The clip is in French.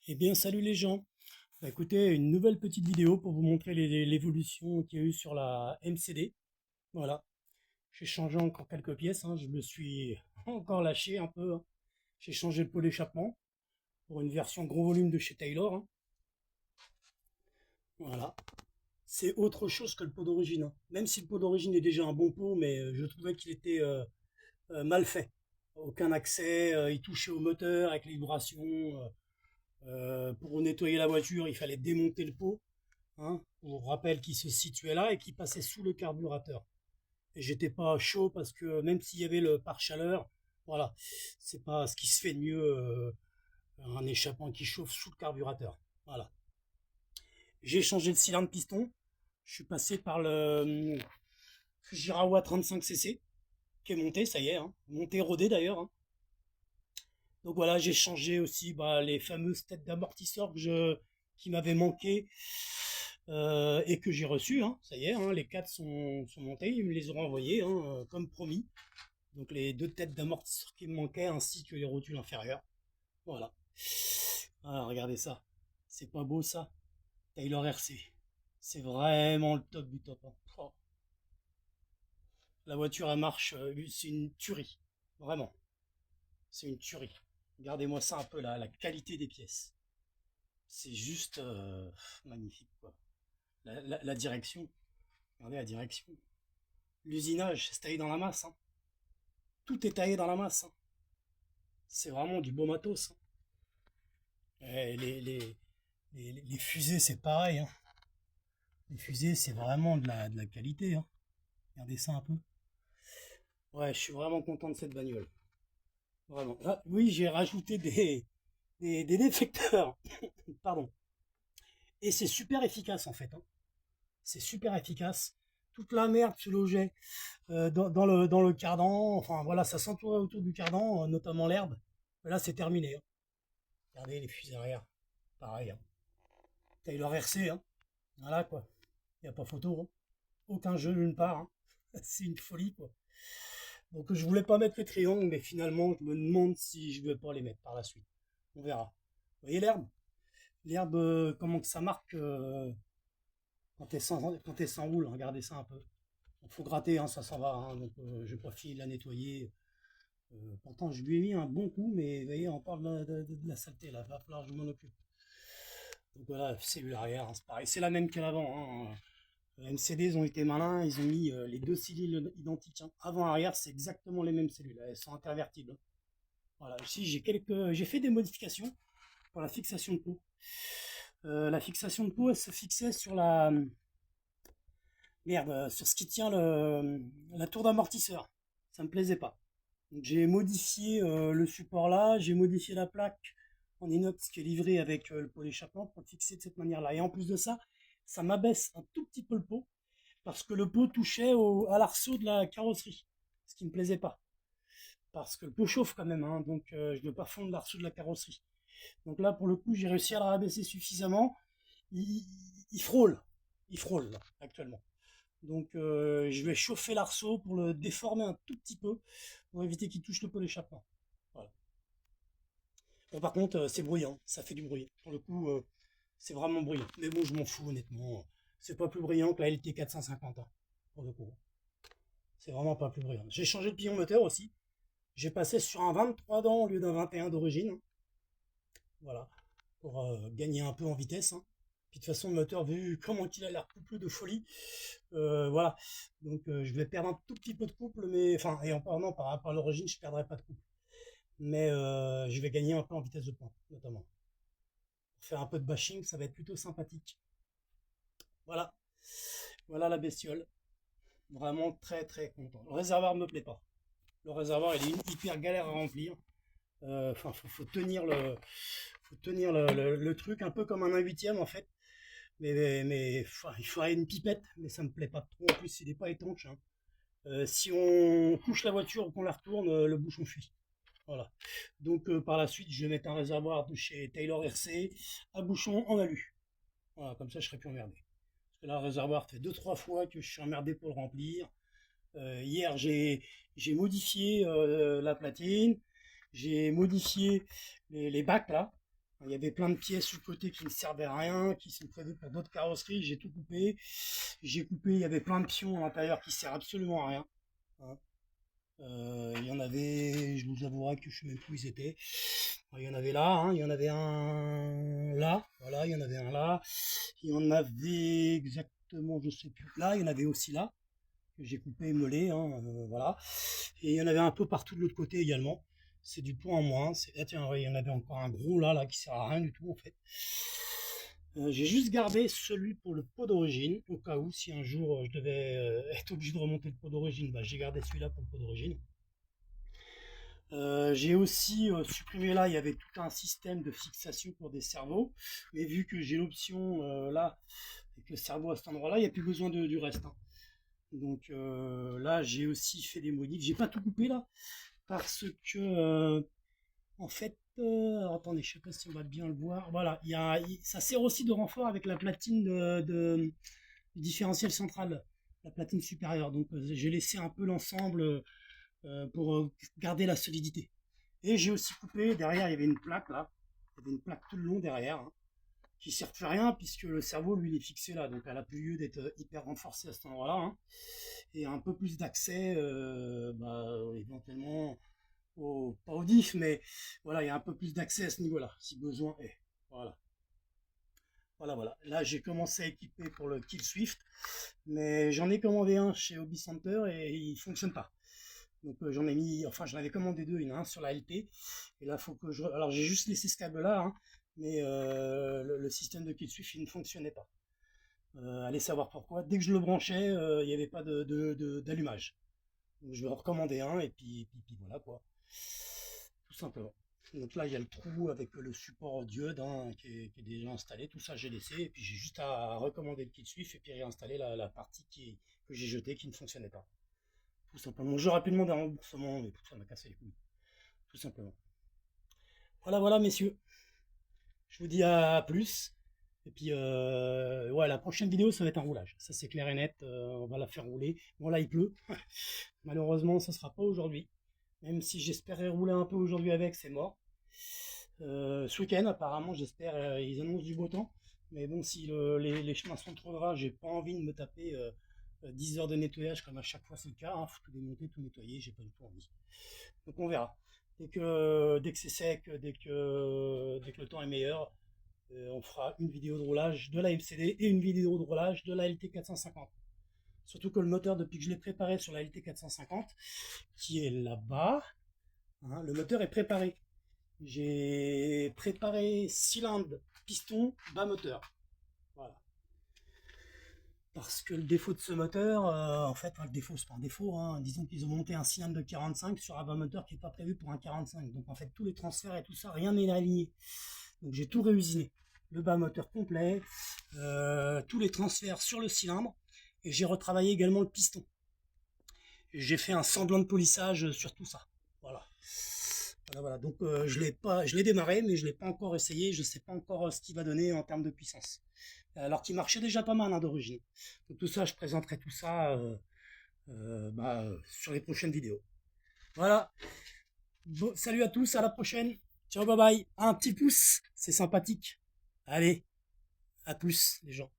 Eh bien, salut les gens. Bah, écoutez, une nouvelle petite vidéo pour vous montrer l'évolution qu'il y a eu sur la MCD. Voilà, j'ai changé encore quelques pièces, hein. Je me suis encore lâché un peu, hein. J'ai changé le pot d'échappement pour une version gros volume de chez Taylor, hein. Voilà, c'est autre chose que le pot d'origine, hein. Même si le pot d'origine est déjà un bon pot, mais je trouvais qu'il était mal fait. Aucun accès, il touchait au moteur avec les vibrations. Pour nettoyer la voiture, il fallait démonter le pot, hein. Je vous rappelle qu'il se situait là et qu'il passait sous le carburateur. Et j'étais pas chaud parce que même s'il y avait le pare-chaleur, voilà, c'est pas ce qui se fait de mieux, un échappement qui chauffe sous le carburateur. Voilà. J'ai changé le cylindre piston. Je suis passé par le Fujiwara 35cc qui est monté, ça y est, hein. Monté rodé d'ailleurs, hein. Donc voilà, j'ai changé aussi les fameuses têtes d'amortisseur qui m'avaient manqué et que j'ai reçues, hein. Ça y est, hein, les quatre sont montés, ils me les auront envoyés, hein, comme promis. Donc les deux têtes d'amortisseur qui me manquaient ainsi que les rotules inférieures. Voilà. Ah, regardez ça. C'est pas beau ça. Taylor RC. C'est vraiment le top du top, hein. Oh. La voiture à marche, c'est une tuerie. Vraiment. C'est une tuerie. Regardez-moi ça un peu, la qualité des pièces. C'est juste magnifique, quoi. La direction. Regardez la direction. L'usinage, c'est taillé dans la masse, hein. Tout est taillé dans la masse, hein. C'est vraiment du beau matos, hein. Et les fusées, c'est pareil, hein. Les fusées, c'est vraiment de la qualité, hein. Regardez ça un peu. Ouais, je suis vraiment content de cette bagnole. Vraiment. Ah, oui, j'ai rajouté des détecteurs. Pardon. Et c'est super efficace en fait, hein. C'est super efficace. Toute la merde se logeait dans le cardan. Enfin voilà, ça s'entourait autour du cardan, notamment l'herbe. Mais là, c'est terminé, hein. Regardez les fusées arrière. Pareil, hein. Taylor RC, hein. Voilà quoi. Il n'y a pas photo, hein. Aucun jeu nulle part, hein. C'est une folie quoi. Donc je voulais pas mettre les triangles, mais finalement je me demande si je vais pas les mettre par la suite. On verra. Vous voyez l'herbe? L'herbe, comment que ça marque quand elle s'enroule. Regardez ça un peu. Il faut gratter, hein, ça s'en va, hein. Donc je vais pas finir de la nettoyer. Pourtant je lui ai mis un bon coup, mais vous voyez, on parle de la saleté là. Il va falloir que je m'en occupe. Donc voilà, cellule arrière, hein, c'est pareil. C'est la même qu'à l'avant, hein. MCD, ils ont été malins, ils ont mis les deux cellules identiques, hein. Avant-arrière, c'est exactement les mêmes cellules, elles sont intervertibles. Voilà, ici j'ai fait des modifications pour la fixation de peau. La fixation de peau, elle se fixait sur sur ce qui tient la tour d'amortisseur. Ça me plaisait pas. Donc j'ai modifié le support là, j'ai modifié la plaque en inox qui est livrée avec le pot d'échappement pour le fixer de cette manière-là. Et en plus de ça, ça m'abaisse un tout petit peu le pot parce que le pot touchait à l'arceau de la carrosserie, ce qui me plaisait pas. Parce que le pot chauffe quand même, hein, donc je ne veux pas fondre l'arceau de la carrosserie. Donc là, pour le coup, j'ai réussi à la rabaisser suffisamment. Il, il frôle là, actuellement. Donc je vais chauffer l'arceau pour le déformer un tout petit peu pour éviter qu'il touche le pot d'échappement. Voilà. Bon, par contre, c'est bruyant, ça fait du bruit. Pour le coup, c'est vraiment bruyant. Mais bon, je m'en fous honnêtement. C'est pas plus bruyant que la LT 450, hein, pour le coup. C'est vraiment pas plus bruyant. J'ai changé de pignon moteur aussi. J'ai passé sur un 23 dents au lieu d'un 21 d'origine, hein. Voilà, pour gagner un peu en vitesse, hein. Puis de toute façon, le moteur, vu comment il a l'air couplé de folie, voilà. Donc je vais perdre un tout petit peu de couple, mais enfin, et en parlant par rapport à l'origine, je ne perdrai pas de couple. Mais je vais gagner un peu en vitesse de pointe, notamment. Pour faire un peu de bashing, ça va être plutôt sympathique. Voilà. Voilà la bestiole. Vraiment très très content. Le réservoir ne me plaît pas. Le réservoir, il est hyper galère à remplir. Enfin, faut tenir le truc un peu comme un 1/8 en fait. Mais il faudrait une pipette, mais ça me plaît pas trop. En plus, il n'est pas étanche, hein. Si on couche la voiture ou qu'on la retourne, le bouchon fuit. Voilà. Donc par la suite, je vais mettre un réservoir de chez Taylor RC à bouchon en alu. Voilà, comme ça, je serai plus emmerdé. Parce que là, le réservoir fait 2-3 fois que je suis emmerdé pour le remplir. Hier, j'ai modifié la platine, j'ai modifié les bacs là, Il y avait plein de pièces sur le côté qui ne servaient à rien, qui sont prévues pour d'autres carrosseries. J'ai tout coupé. J'ai coupé, il y avait plein de pions à l'intérieur qui servent absolument à rien. Hein. Il y en avait, je vous avouerai que je ne sais même plus où ils étaient. Il y en avait là, hein, il y en avait un là, voilà, il y en avait un là. Il y en avait exactement, je sais plus, là, il y en avait aussi là, que j'ai coupé et meulé, hein, voilà. Et il y en avait un peu partout de l'autre côté également. C'est du point en moins. Ah, tiens, ouais, il y en avait encore un gros là qui sert à rien du tout en fait. J'ai juste gardé celui pour le pot d'origine, au cas où si un jour je devais être obligé de remonter le pot d'origine, bah, j'ai gardé celui-là pour le pot d'origine. J'ai aussi supprimé là, il y avait tout un système de fixation pour des cerveaux, mais vu que j'ai l'option là, avec le cerveau à cet endroit-là, il n'y a plus besoin du reste. Hein. Donc là, j'ai aussi fait des modifs. J'ai pas tout coupé là, parce que en fait, alors, attendez, je sais pas si on va bien le voir. Voilà, ça sert aussi de renfort avec la platine du différentiel central, la platine supérieure. Donc j'ai laissé un peu l'ensemble pour garder la solidité. Et j'ai aussi coupé, derrière il y avait une plaque là, il y avait une plaque tout le long derrière, hein, qui ne sert plus à rien puisque le cerveau lui il est fixé là, donc elle a plus lieu d'être hyper renforcée à cet endroit-là, hein, et un peu plus d'accès, éventuellement, pas au diff, mais voilà, il y a un peu plus d'accès à ce niveau-là, si besoin est. Voilà. Voilà. Là, j'ai commencé à équiper pour le Kill Swift, mais j'en ai commandé un chez Hobby Center et il fonctionne pas. Donc j'en avais commandé deux, il y en a un sur la LT. Et là, faut que alors j'ai juste laissé ce câble-là, hein, mais le système de Kill Swift, il ne fonctionnait pas. Allez savoir pourquoi. Dès que je le branchais, il n'y avait pas d'allumage. Donc je vais en recommander un et puis voilà quoi. Tout simplement. Donc là, il y a le trou avec le support diode, hein, qui est déjà installé. Tout ça, j'ai laissé. Et puis j'ai juste à recommander le kit Swift et puis réinstaller la partie que j'ai jetée qui ne fonctionnait pas. Tout simplement. J'aurais pu demander un remboursement, mais ça m'a cassé les couilles. Tout simplement. Voilà, messieurs. Je vous dis à plus. Et puis, ouais, la prochaine vidéo, ça va être un roulage. Ça, c'est clair et net. On va la faire rouler. Bon, là, il pleut. Malheureusement, ça ne sera pas aujourd'hui. Même si j'espérais rouler un peu aujourd'hui avec, c'est mort. Ce week-end, apparemment, j'espère, ils annoncent du beau temps. Mais bon, si les chemins sont trop gras, j'ai pas envie de me taper 10 heures de nettoyage comme à chaque fois c'est le cas. Hein. Faut tout démonter, tout nettoyer, j'ai pas du tout envie. Donc on verra. Dès que c'est sec, dès que le temps est meilleur, on fera une vidéo de roulage de la MCD et une vidéo de roulage de la LT450. Surtout que le moteur, depuis que je l'ai préparé sur la LT450, qui est là-bas, hein, le moteur est préparé. J'ai préparé cylindre, piston, bas moteur. Voilà. Parce que le défaut de ce moteur, en fait, le défaut, c'est pas un défaut, hein, disons qu'ils ont monté un cylindre de 45 sur un bas moteur qui n'est pas prévu pour un 45. Donc en fait, tous les transferts et tout ça, rien n'est aligné. Donc j'ai tout réusiné. Le bas moteur complet, tous les transferts sur le cylindre, et j'ai retravaillé également le piston. Et j'ai fait un semblant de polissage sur tout ça. Voilà. Voilà. Donc je l'ai démarré, mais je l'ai pas encore essayé. Je sais pas encore ce qu'il va donner en termes de puissance. Alors qu'il marchait déjà pas mal, hein, d'origine. Donc tout ça, je présenterai tout ça sur les prochaines vidéos. Voilà. Bon, salut à tous, à la prochaine. Ciao, bye bye. Un petit pouce, c'est sympathique. Allez, à plus les gens.